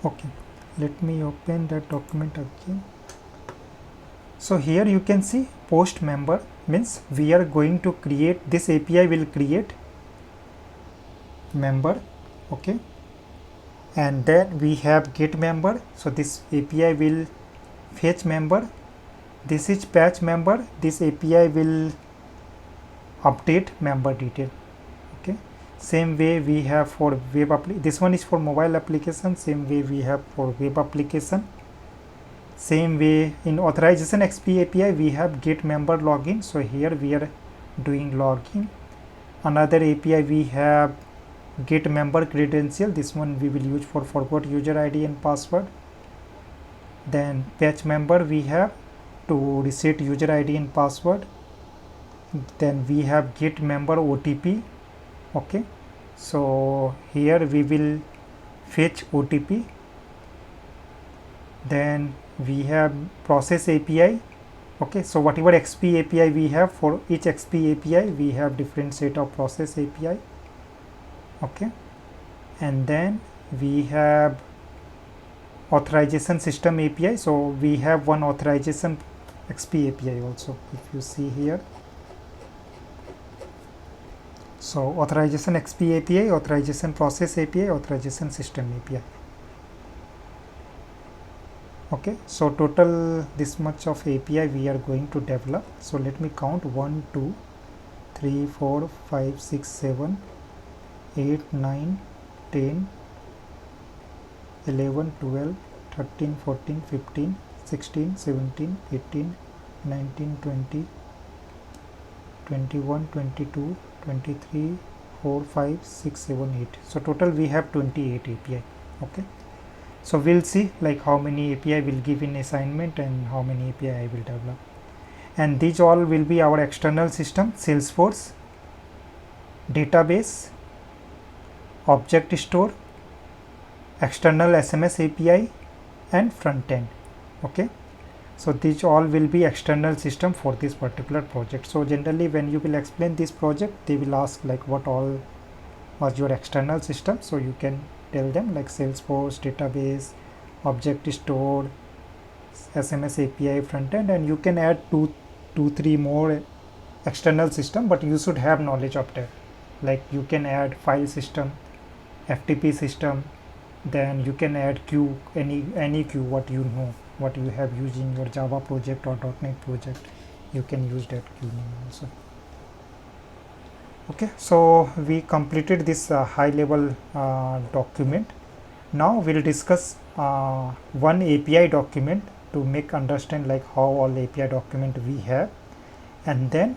Okay, let me open that document again. So here you can see post member means we are going to create, this API will create member. Okay, and then we have get member, so this API will fetch member. This is patch member, this API will update member detail. Okay, same way we have for web this one is for mobile application, same way we have for web application. Same way in authorization XP API we have get member login, so here we are doing login. Another API we have get member credential, this one we will use for forgot user ID and password. Then patch member we have to reset user ID and password. Then we have get member OTP. Okay, so here we will fetch OTP. Then we have process API. Okay, so whatever XP API we have, for each XP API we have different set of process API. Okay, and then we have authorization system API, so we have one authorization XP API also, if you see here. So authorization XP API, authorization process API, authorization system API. Okay, so total this much of API we are going to develop. So let me count 1 2 3 4 5 6 7 8 9 10 11 12 13 14 15 16 17 18 19 20 21 22 23 4 5 6 7 8. So total we have 28 API. Okay, so we'll see like how many API will give in assignment and how many API I will develop. And these all will be our external system: Salesforce, database, object store, external SMS API, and front end. Okay, so these all will be external system for this particular project. So generally when you will explain this project, they will ask like what all was your external system, so you can tell them like Salesforce, database, object store, SMS API, front end, and you can add two, three more external system, but you should have knowledge of that. Like you can add file system, FTP system, then you can add queue, any queue what you know, what you have used in your Java project or .NET project, you can use that queue name also. Okay, so we completed this high level document. Now we'll discuss one API document to make understand like how all API document we have, and then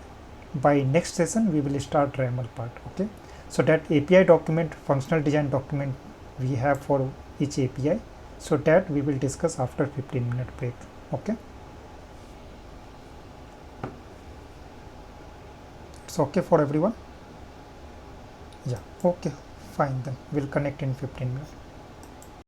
by next session we will start RAML part. Okay, so that API document, functional design document we have for each API, so that we will discuss after 15-minute break. Okay, it's okay for everyone? Yeah, okay, fine, then we'll connect in 15 minutes.